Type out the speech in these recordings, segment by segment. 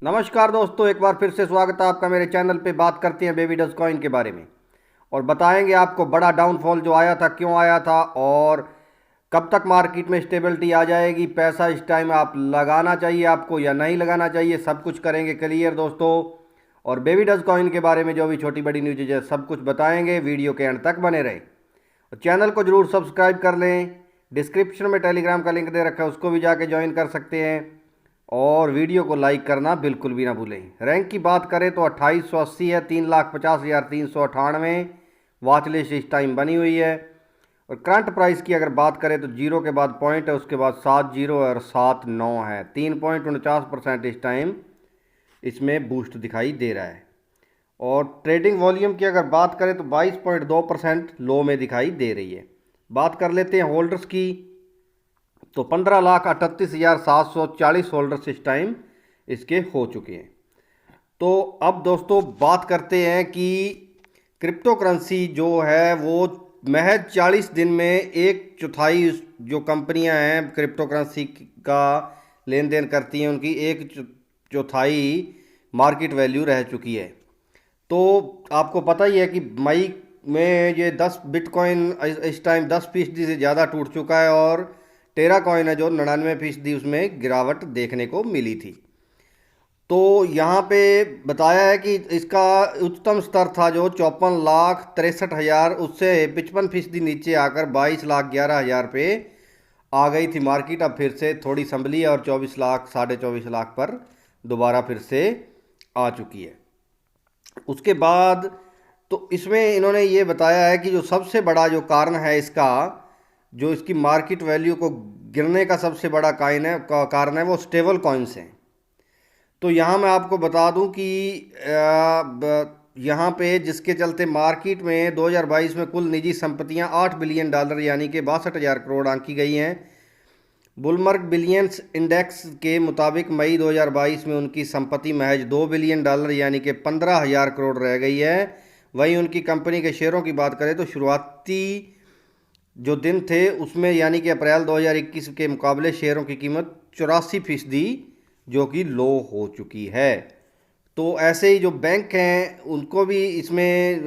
नमस्कार दोस्तों, एक बार फिर से स्वागत है आपका मेरे चैनल पे। बात करते हैं बेबी डस कॉइन के बारे में और बताएंगे आपको बड़ा डाउनफॉल जो आया था क्यों आया था और कब तक मार्केट में स्टेबिलिटी आ जाएगी। पैसा इस टाइम आप लगाना चाहिए आपको या नहीं लगाना चाहिए, सब कुछ करेंगे क्लियर दोस्तों। और बेबी डस कॉइन के बारे में जो भी छोटी बड़ी न्यूज है सब कुछ बताएंगे, वीडियो के एंड तक बने रहे। और चैनल को जरूर सब्सक्राइब कर लें। डिस्क्रिप्शन में टेलीग्राम का लिंक दे रखा है, उसको भी जाके ज्वाइन कर सकते हैं। और वीडियो को लाइक करना बिल्कुल भी ना भूलें। रैंक की बात करें तो 2880 है, 3,50,398 वॉच लिस्ट इस टाइम बनी हुई है। और करंट प्राइस की अगर बात करें तो जीरो के बाद पॉइंट है, उसके बाद 7 जीरो और 7 9 है। 3.49% इस टाइम इसमें बूस्ट दिखाई दे रहा है। और ट्रेडिंग वॉल्यूम की अगर बात करें तो 22.2% लो में दिखाई दे रही है। बात कर लेते हैं होल्डर्स की, तो 15,38,740 होल्डर्स इस टाइम इसके हो चुके हैं। तो अब दोस्तों बात करते हैं कि क्रिप्टो करेंसी जो है वो महज 40 दिन में एक चौथाई जो कंपनियां हैं क्रिप्टो करेंसी का लेन देन करती हैं उनकी एक चौथाई मार्केट वैल्यू रह चुकी है। तो आपको पता ही है कि मई में ये 10 बिटकॉइन इस टाइम 10% से ज़्यादा टूट चुका है और टेरा कॉइन है जो 99% उसमें गिरावट देखने को मिली थी। तो यहाँ पे बताया है कि इसका उच्चतम स्तर था जो 54,63,000, उससे 55% नीचे आकर 22,11,000 पे आ गई थी मार्केट। अब फिर से थोड़ी संभली है और 24 लाख 24.5 लाख पर दोबारा फिर से आ चुकी है। उसके बाद तो इसमें इन्होंने ये बताया है कि जो सबसे बड़ा जो कारण है इसका, जो इसकी मार्केट वैल्यू को गिरने का सबसे बड़ा कारण है वो स्टेबल कॉइन्स हैं। तो यहाँ मैं आपको बता दूं कि यहाँ पे जिसके चलते मार्केट में 2022 में कुल निजी संपत्तियाँ $8 बिलियन यानी कि 62,000 करोड़ आंकी गई हैं। बुलमर्ग बिलियंस इंडेक्स के मुताबिक मई 2022 में उनकी संपत्ति महज $2 बिलियन यानी कि 15,000 करोड़ रह गई है। वहीं उनकी कंपनी के शेयरों की बात करें तो शुरुआती जो दिन थे उसमें यानी कि अप्रैल 2021 के मुकाबले शेयरों की कीमत 84% जो कि लो हो चुकी है। तो ऐसे ही जो बैंक हैं उनको भी इसमें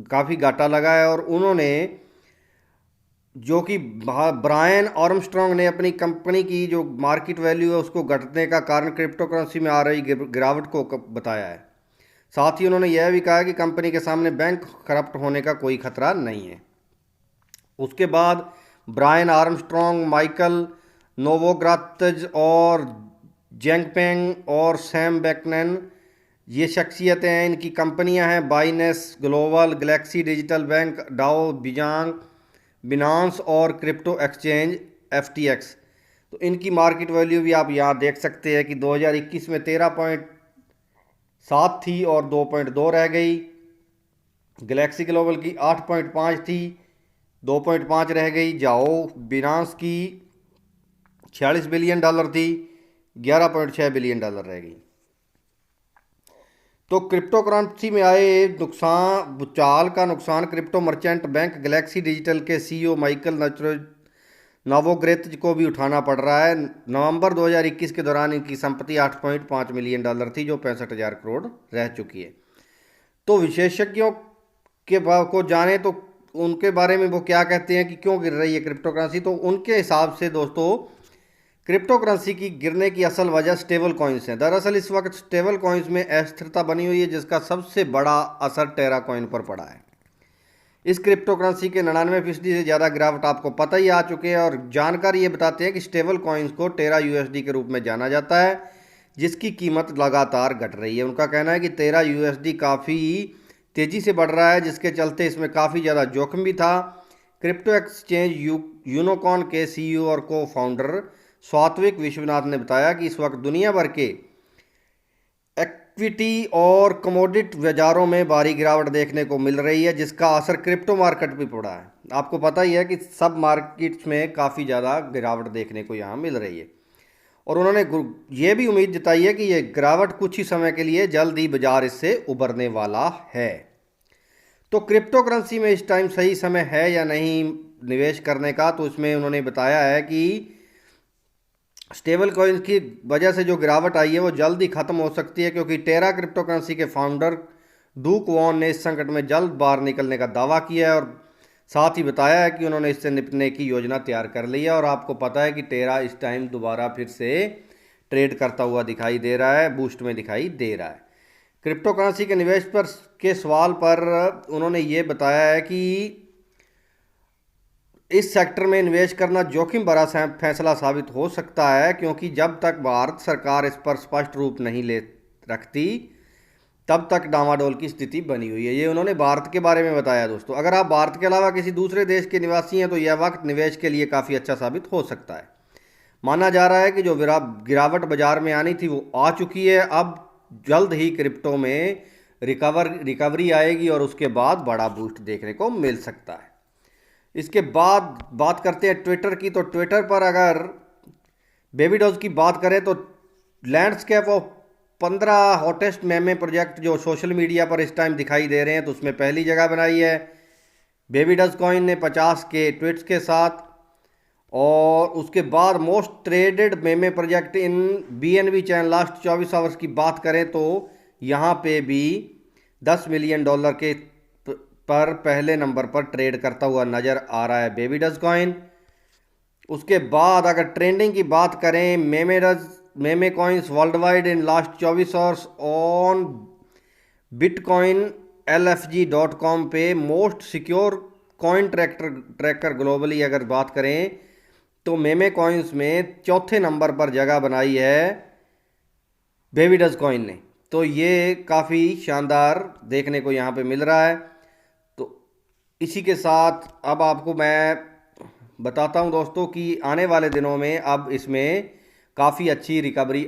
काफ़ी घाटा लगा है और उन्होंने जो कि ब्रायन आर्मस्ट्रॉन्ग ने अपनी कंपनी की जो मार्केट वैल्यू है उसको घटने का कारण क्रिप्टो करेंसी में आ रही गिरावट को बताया है। साथ ही उन्होंने यह भी कहा कि कंपनी के सामने बैंक करप्ट होने का कोई खतरा नहीं है। उसके बाद ब्रायन आर्मस्ट्रॉन्ग, माइकल नोवोग्रात्ज और जेंगपेंग और सैम बैकनन ये शख्सियतें हैं। इनकी कंपनियां हैं Binance Global, Galaxy Digital Bank, डाओ बिजांग, बिनांस और क्रिप्टो एक्सचेंज FTX। तो इनकी मार्केट वैल्यू भी आप यहाँ देख सकते हैं कि 2021 में 13.7 थी और 2.2 रह गई। गैलेक्सी ग्लोबल की 8.5 थी, 2.5 रह गई। जाओ बिनांस की $46 बिलियन थी, $11.6 बिलियन रह गई। तो क्रिप्टो करेंसी में आए नुकसान भूचाल का नुकसान crypto merchant bank Galaxy digital के CEO माइकल नवोग्रेत्ज को भी उठाना पड़ रहा है। नवंबर 2021 के दौरान इनकी संपत्ति $8.5 मिलियन थी जो 65,000 करोड़ रह चुकी है। तो विशेषज्ञों के को जाने तो उनके बारे में वो क्या कहते हैं कि क्यों गिर रही है क्रिप्टो करेंसी। तो उनके हिसाब से दोस्तों क्रिप्टो करेंसी की गिरने की असल वजह स्टेबल कॉइन्स है। दरअसल इस वक्त स्टेबल कॉइन्स में अस्थिरता बनी हुई है जिसका सबसे बड़ा असर टेरा कॉइन पर पड़ा है। इस क्रिप्टो करेंसी के 99% से ज़्यादा गिरावट आपको पता ही आ चुके हैं और जानकारी ये बताते हैं कि स्टेबल कॉइन्स को टेरा USD के रूप में जाना जाता है जिसकी कीमत लगातार घट रही है। उनका कहना है कि टेरा USD काफ़ी तेज़ी से बढ़ रहा है जिसके चलते इसमें काफ़ी ज़्यादा जोखिम भी था। क्रिप्टो एक्सचेंज यूनोकॉन के CEO और को फाउंडर स्वात्विक विश्वनाथ ने बताया कि इस वक्त दुनिया भर के इक्विटी और कमोडिटी बाजारों में भारी गिरावट देखने को मिल रही है जिसका असर क्रिप्टो मार्केट पर पड़ा है। आपको पता ही है कि सब मार्केट्स में काफ़ी ज़्यादा गिरावट देखने को यहाँ मिल रही है और उन्होंने ये भी उम्मीद जताई है कि ये गिरावट कुछ ही समय के लिए जल्द ही बाजार इससे उभरने वाला है। तो क्रिप्टो करेंसी में इस टाइम सही समय है या नहीं निवेश करने का, तो इसमें उन्होंने बताया है कि स्टेबल कॉइन की वजह से जो गिरावट आई है वो जल्द ही खत्म हो सकती है, क्योंकि टेरा क्रिप्टो करेंसी के फाउंडर डूक वॉन ने इस संकट में जल्द बाहर निकलने का दावा किया है, और साथ ही बताया है कि उन्होंने इससे निपटने की योजना तैयार कर ली है। और आपको पता है कि टेरा इस टाइम दोबारा फिर से ट्रेड करता हुआ दिखाई दे रहा है, बूस्ट में दिखाई दे रहा है। क्रिप्टो करेंसी के निवेश पर के सवाल पर उन्होंने ये बताया है कि इस सेक्टर में निवेश करना जोखिम भरा फैसला साबित हो सकता है, क्योंकि जब तक भारत सरकार इस पर स्पष्ट रूप नहीं ले रखती तब तक डामाडोल की स्थिति बनी हुई है। ये उन्होंने भारत के बारे में बताया दोस्तों। अगर आप भारत के अलावा किसी दूसरे देश के निवासी हैं तो यह वक्त निवेश के लिए काफ़ी अच्छा साबित हो सकता है। माना जा रहा है कि जो गिरावट बाजार में आनी थी वो आ चुकी है। अब जल्द ही क्रिप्टो में रिकवरी आएगी और उसके बाद बड़ा बूस्ट देखने को मिल सकता है। इसके बाद बात करते हैं ट्विटर की। तो ट्विटर पर अगर बेबी डॉज की बात करें तो landscape of 15 hottest meme project जो सोशल मीडिया पर इस टाइम दिखाई दे रहे हैं तो उसमें पहली जगह बनाई है बेबी डॉज कॉइन ने 50 के ट्वीट्स के साथ। और उसके बाद most traded meme project in BNB channel last 24 hours की बात करें तो यहाँ पे भी $10 मिलियन के पर पहले नंबर पर ट्रेड करता हुआ नज़र आ रहा है बेबी डॉज कॉइन। उसके बाद अगर ट्रेंडिंग की बात करें meme coins world wide in last 24 hours on Bitcoin LFG.com पे most secure coin tracker globally अगर बात करें तो मेमे कॉइन्स में चौथे नंबर पर जगह बनाई है बेबी डॉज कॉइन ने। तो ये काफ़ी शानदार देखने को यहाँ पे मिल रहा है। तो इसी के साथ अब आपको मैं बताता हूँ दोस्तों कि आने वाले दिनों में अब इसमें काफ़ी अच्छी रिकवरी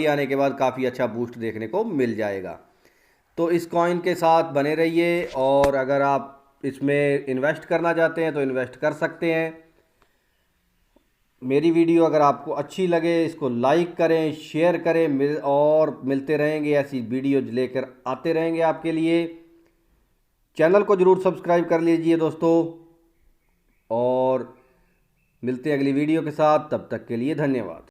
आने के बाद काफ़ी अच्छा बूस्ट देखने को मिल जाएगा। तो इस कॉइन के साथ बने रहिए, और अगर आप इसमें इन्वेस्ट करना चाहते हैं तो इन्वेस्ट कर सकते हैं। मेरी वीडियो अगर आपको अच्छी लगे इसको लाइक करें, शेयर करें, और मिलते रहेंगे ऐसी वीडियो लेकर आते रहेंगे आपके लिए। चैनल को ज़रूर सब्सक्राइब कर लीजिए दोस्तों, और मिलते हैं अगली वीडियो के साथ। तब तक के लिए धन्यवाद।